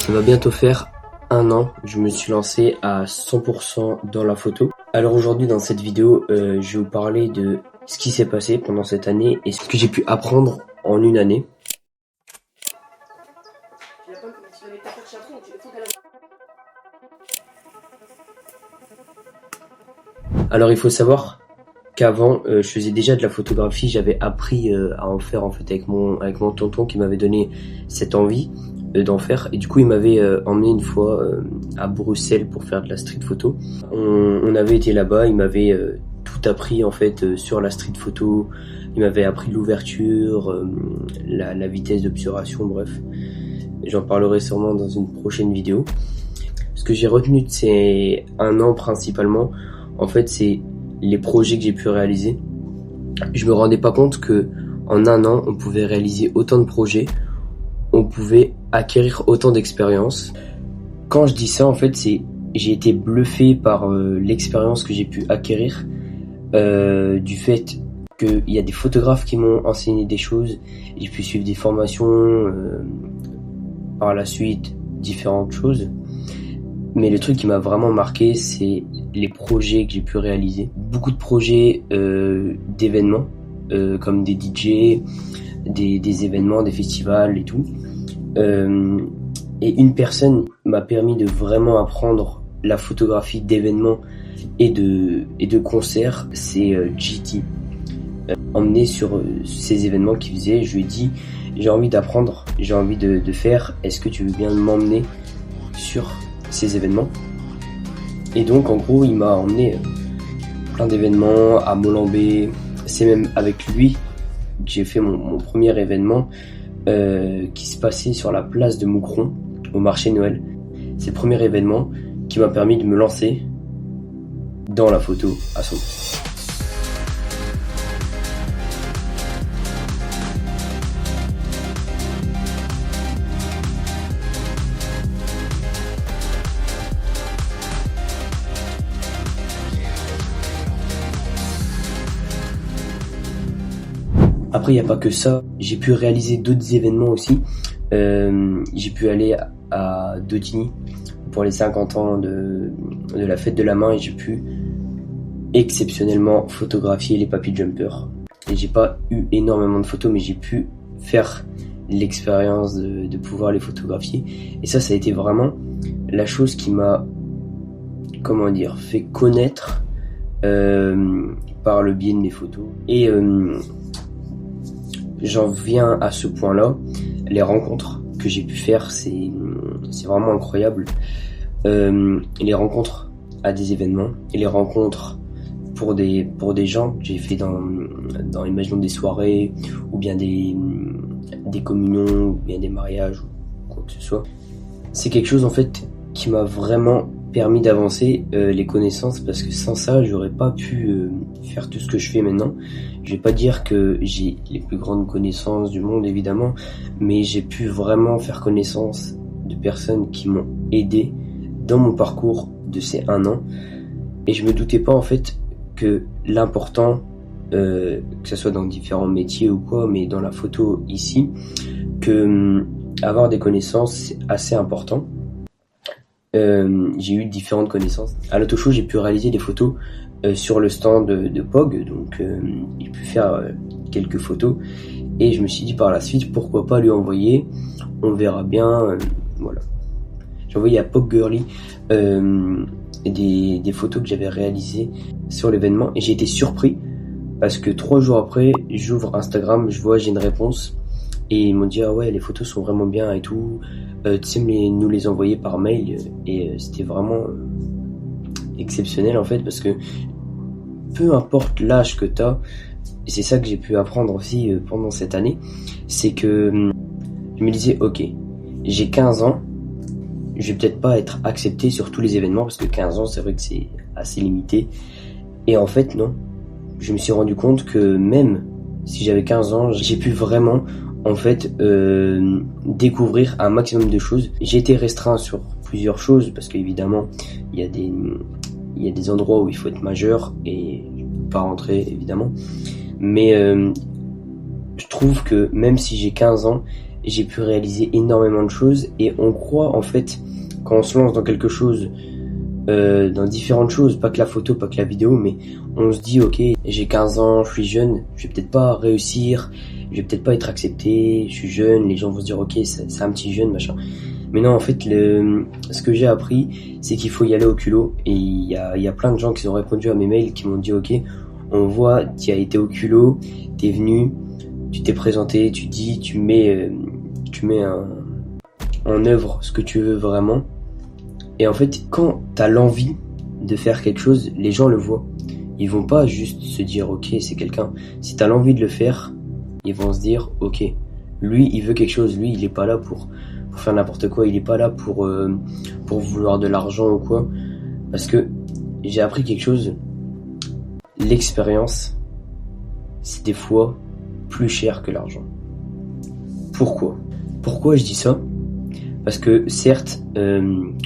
Ça va bientôt faire 1 an, je me suis lancé à 100% dans la photo. Alors aujourd'hui dans cette vidéo, je vais vous parler de ce qui s'est passé pendant cette année et ce que j'ai pu apprendre en une année. Alors il faut savoir qu'avant je faisais déjà de la photographie, j'avais appris à en faire en fait avec mon tonton qui m'avait donné cette envie d'en faire, et du coup il m'avait emmené une fois à Bruxelles pour faire de la street photo. On avait été là-bas, il m'avait tout appris en fait sur la street photo, il m'avait appris l'ouverture, la vitesse d'obturation, bref. J'en parlerai sûrement dans une prochaine vidéo. Ce que j'ai retenu de ces 1 an principalement, en fait, c'est les projets que j'ai pu réaliser. Je me rendais pas compte que en 1 an, on pouvait réaliser autant de projets, on pouvait acquérir autant d'expérience. Quand je dis ça, en fait, j'ai été bluffé par l'expérience que j'ai pu acquérir, du fait qu'il y a des photographes qui m'ont enseigné des choses, j'ai pu suivre des formations, par la suite différentes choses. Mais le truc qui m'a vraiment marqué, c'est les projets que j'ai pu réaliser. Beaucoup de projets d'événements, comme des DJ, des événements, des festivals et tout. Et une personne m'a permis de vraiment apprendre la photographie d'événements et de concerts, c'est GT. Emmené sur ces événements qu'il faisait, je lui ai dit j'ai envie d'apprendre, j'ai envie de faire, est-ce que tu veux bien m'emmener sur ces événements? Et donc en gros il m'a emmené plein d'événements à Molenbeek. C'est même avec lui que j'ai fait mon premier événement qui se passait sur la place de Moucron au marché Noël. C'est le premier événement qui m'a permis de me lancer dans la photo à 100%. Après, il n'y a pas que ça. J'ai pu réaliser d'autres événements aussi. J'ai pu aller à Dautigny pour les 50 ans de la fête de la main et j'ai pu exceptionnellement photographier les papy jumpers. Et j'ai pas eu énormément de photos, mais j'ai pu faire l'expérience de pouvoir les photographier. Et ça a été vraiment la chose qui m'a, fait connaître par le biais de mes photos. Et j'en viens à ce point-là, les rencontres que j'ai pu faire, c'est vraiment incroyable. Les rencontres à des événements et les rencontres pour des gens que j'ai fait dans imaginons des soirées ou bien des communions ou bien des mariages ou quoi que ce soit. C'est quelque chose en fait qui m'a vraiment permis d'avancer les connaissances, parce que sans ça j'aurais pas pu faire tout ce que je fais maintenant. Je vais pas dire que j'ai les plus grandes connaissances du monde évidemment, mais j'ai pu vraiment faire connaissance de personnes qui m'ont aidé dans mon parcours de ces 1 an, et je me doutais pas en fait que l'important, que ce soit dans différents métiers ou quoi, mais dans la photo ici, que avoir des connaissances c'est assez important. J'ai eu différentes connaissances. À l'auto show, j'ai pu réaliser des photos sur le stand de POG, donc j'ai pu faire quelques photos et je me suis dit par la suite pourquoi pas lui envoyer, on verra bien, voilà. J'ai envoyé à POG Girly des photos que j'avais réalisées sur l'événement et j'ai été surpris parce que 3 jours après j'ouvre Instagram, je vois j'ai une réponse et ils m'ont dit ah ouais les photos sont vraiment bien et tout, tu sais nous les envoyer par mail, et c'était vraiment exceptionnel en fait, parce que peu importe l'âge que t'as, et c'est ça que j'ai pu apprendre aussi pendant cette année, c'est que je me disais ok, j'ai 15 ans, je vais peut-être pas être accepté sur tous les événements parce que 15 ans c'est vrai que c'est assez limité, et en fait non, je me suis rendu compte que même si j'avais 15 ans, j'ai pu vraiment en fait découvrir un maximum de choses. J'ai été restreint sur plusieurs choses parce qu'évidemment il y a des endroits où il faut être majeur et je peux pas rentrer évidemment, mais je trouve que même si j'ai 15 ans, j'ai pu réaliser énormément de choses et on croit en fait quand on se lance dans quelque chose, dans différentes choses, pas que la photo, pas que la vidéo, mais on se dit ok, j'ai 15 ans, je suis jeune, je vais peut-être pas réussir, je vais peut-être pas être accepté, je suis jeune, les gens vont se dire ok, c'est un petit jeune, machin. Mais non, en fait, ce que j'ai appris, c'est qu'il faut y aller au culot. Et il y a plein de gens qui ont répondu à mes mails qui m'ont dit ok, on voit, tu as été au culot, t'es venu, tu t'es présenté, tu mets en œuvre ce que tu veux vraiment. Et en fait, quand t'as l'envie de faire quelque chose, les gens le voient. Ils vont pas juste se dire ok, c'est quelqu'un. Si t'as l'envie de le faire, ils vont se dire ok, lui il veut quelque chose, lui il est pas là pour faire n'importe quoi, il est pas là pour vouloir de l'argent ou quoi. Parce que j'ai appris quelque chose, l'expérience, c'est des fois plus cher que l'argent. Pourquoi je dis ça? Parce que certes,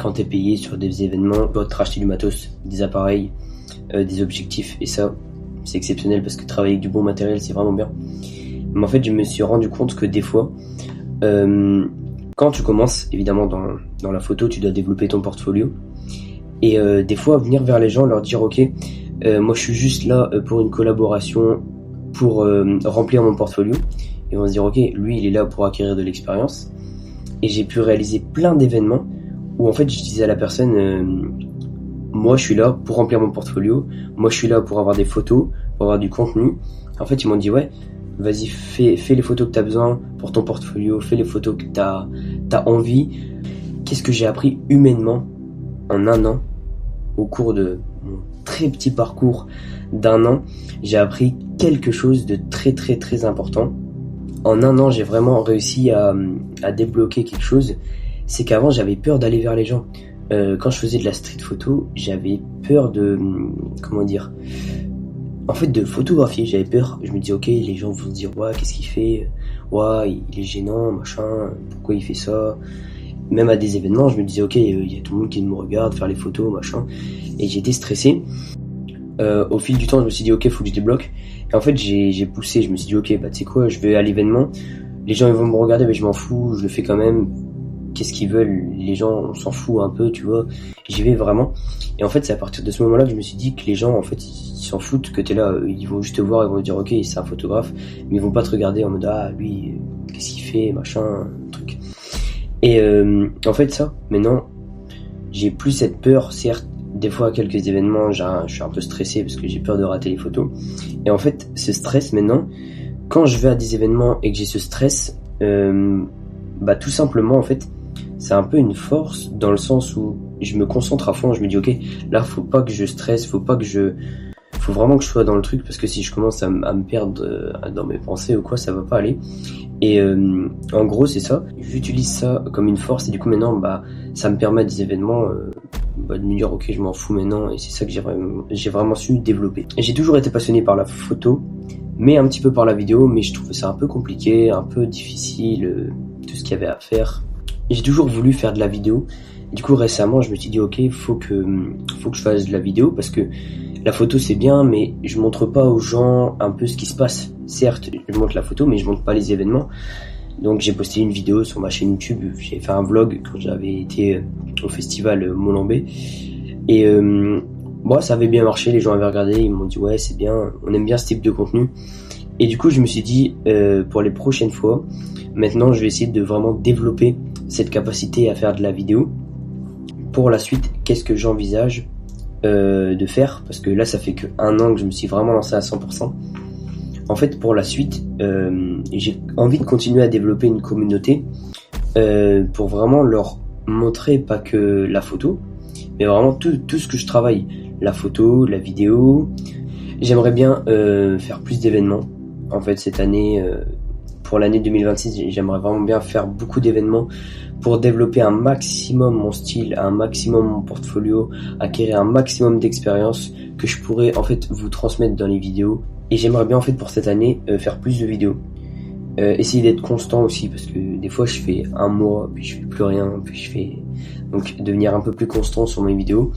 quand t'es payé sur des événements, tu dois te racheter du matos, des appareils, des objectifs, et ça, c'est exceptionnel parce que travailler avec du bon matériel, c'est vraiment bien. Mais en fait, je me suis rendu compte que des fois, quand tu commences, évidemment, dans la photo, tu dois développer ton portfolio. Et des fois, venir vers les gens, leur dire ok, moi je suis juste là pour une collaboration, pour remplir mon portfolio. Ils vont se dire ok, lui il est là pour acquérir de l'expérience. Et j'ai pu réaliser plein d'événements où en fait je disais à la personne moi je suis là pour remplir mon portfolio, moi je suis là pour avoir des photos, pour avoir du contenu. En fait ils m'ont dit ouais, vas-y fais les photos que t'as besoin pour ton portfolio, fais les photos que t'as envie. Qu'est-ce que j'ai appris humainement en un an, au cours de mon très petit parcours d'un an, j'ai appris quelque chose de très très très important. En un an, j'ai vraiment réussi à débloquer quelque chose. C'est qu'avant, j'avais peur d'aller vers les gens. Quand je faisais de la street photo, j'avais peur de... Comment dire ? En fait, de photographier, j'avais peur. Je me disais, ok, les gens vont se dire, ouais, qu'est-ce qu'il fait ? Ouais, il est gênant, machin, pourquoi il fait ça ? Même à des événements, je me disais, ok, il y a tout le monde qui me regarde, faire les photos, machin. Et j'étais stressé. Au fil du temps, je me suis dit, ok, faut que je débloque. Et en fait, j'ai poussé, je me suis dit, ok, bah tu sais quoi, je vais à l'événement, les gens ils vont me regarder, mais je m'en fous, je le fais quand même. Qu'est-ce qu'ils veulent? Les gens, on s'en fout un peu, tu vois. J'y vais vraiment. Et en fait, c'est à partir de ce moment-là que je me suis dit que les gens, en fait, ils s'en foutent que t'es là. Ils vont juste te voir, ils vont te dire, ok, c'est un photographe, mais ils vont pas te regarder en mode, ah, lui, qu'est-ce qu'il fait, machin, truc. Et en fait, ça, maintenant, j'ai plus cette peur, certes. Des fois, à quelques événements, je suis un peu stressé parce que j'ai peur de rater les photos. Et en fait, ce stress, maintenant, quand je vais à des événements et que j'ai ce stress, bah tout simplement, en fait, c'est un peu une force dans le sens où je me concentre à fond. Je me dis, ok, là, faut pas que je stresse, faut vraiment que je sois dans le truc parce que si je commence à me perdre dans mes pensées ou quoi, ça va pas aller. Et en gros, c'est ça. J'utilise ça comme une force et du coup, maintenant, bah, ça me permet à des événements de me dire ok, je m'en fous maintenant, et c'est ça que j'ai vraiment su développer. Et j'ai toujours été passionné par la photo, mais un petit peu par la vidéo, mais je trouvais ça un peu compliqué, un peu difficile, tout ce qu'il y avait à faire. Et j'ai toujours voulu faire de la vidéo. Et du coup récemment je me suis dit ok, faut que je fasse de la vidéo parce que la photo c'est bien, mais je montre pas aux gens un peu ce qui se passe. Certes, je montre la photo, mais je montre pas les événements. Donc j'ai posté une vidéo sur ma chaîne YouTube, j'ai fait un vlog quand j'avais été au festival Molenbeek. Et bon, ça avait bien marché, les gens avaient regardé, ils m'ont dit ouais c'est bien, on aime bien ce type de contenu. Et du coup je me suis dit pour les prochaines fois, maintenant je vais essayer de vraiment développer cette capacité à faire de la vidéo. Pour la suite, qu'est-ce que j'envisage de faire? Parce que là ça fait qu'un an que je me suis vraiment lancé à 100%. En fait, pour la suite, j'ai envie de continuer à développer une communauté pour vraiment leur montrer pas que la photo, mais vraiment tout ce que je travaille. La photo, la vidéo. J'aimerais bien faire plus d'événements. En fait, cette année, pour l'année 2026, j'aimerais vraiment bien faire beaucoup d'événements pour développer un maximum mon style, un maximum mon portfolio, acquérir un maximum d'expérience que je pourrais en fait vous transmettre dans les vidéos. Et j'aimerais bien en fait pour cette année faire plus de vidéos. Essayer d'être constant aussi parce que des fois je fais un mois, puis je fais plus rien, puis je fais... Donc devenir un peu plus constant sur mes vidéos.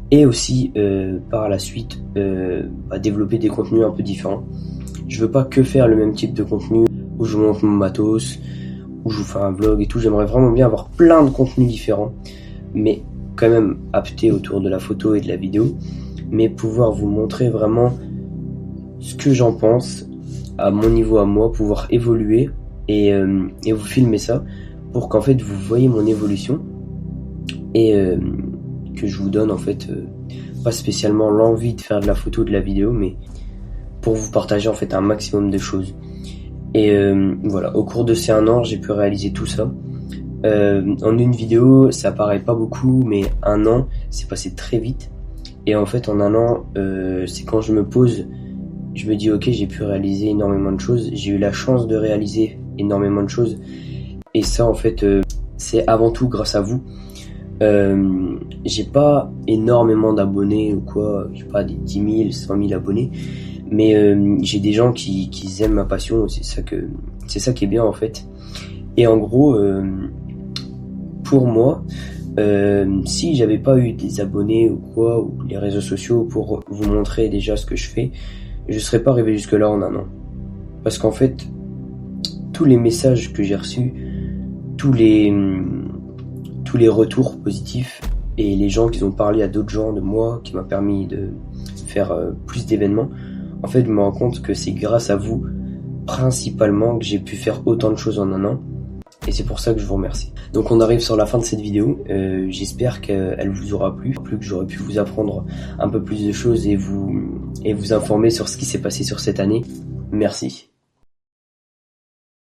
Et aussi par la suite développer des contenus un peu différents. Je veux pas que faire le même type de contenu où je montre mon matos, où je vous fais un vlog et tout. J'aimerais vraiment bien avoir plein de contenus différents, mais quand même apté autour de la photo et de la vidéo, mais pouvoir vous montrer vraiment ce que j'en pense à mon niveau à moi, pouvoir évoluer et vous filmer ça pour qu'en fait vous voyez mon évolution et que je vous donne en fait pas spécialement l'envie de faire de la photo, de la vidéo, mais pour vous partager en fait un maximum de choses. Et voilà, au cours de ces 1 an, j'ai pu réaliser tout ça. En une vidéo, ça paraît pas beaucoup, mais 1 an, c'est passé très vite. Et en fait, en 1 an, c'est quand je me pose, je me dis ok, j'ai pu réaliser énormément de choses. J'ai eu la chance de réaliser énormément de choses. Et ça, en fait, c'est avant tout grâce à vous. J'ai pas énormément d'abonnés ou quoi, j'ai pas des 10 000, 100 000 abonnés. Mais j'ai des gens qui aiment ma passion, c'est ça qui est bien en fait. Et en gros, pour moi, si j'avais pas eu des abonnés ou quoi, ou les réseaux sociaux pour vous montrer déjà ce que je fais, je serais pas arrivé jusque là en 1 an. Parce qu'en fait, tous les messages que j'ai reçus, tous les retours positifs et les gens qui ont parlé à d'autres gens de moi, qui m'a permis de faire plus d'événements, en fait, je me rends compte que c'est grâce à vous, principalement, que j'ai pu faire autant de choses en 1 an. Et c'est pour ça que je vous remercie. Donc on arrive sur la fin de cette vidéo. J'espère qu'elle vous aura plu, que j'aurai pu vous apprendre un peu plus de choses et vous informer sur ce qui s'est passé sur cette année. Merci.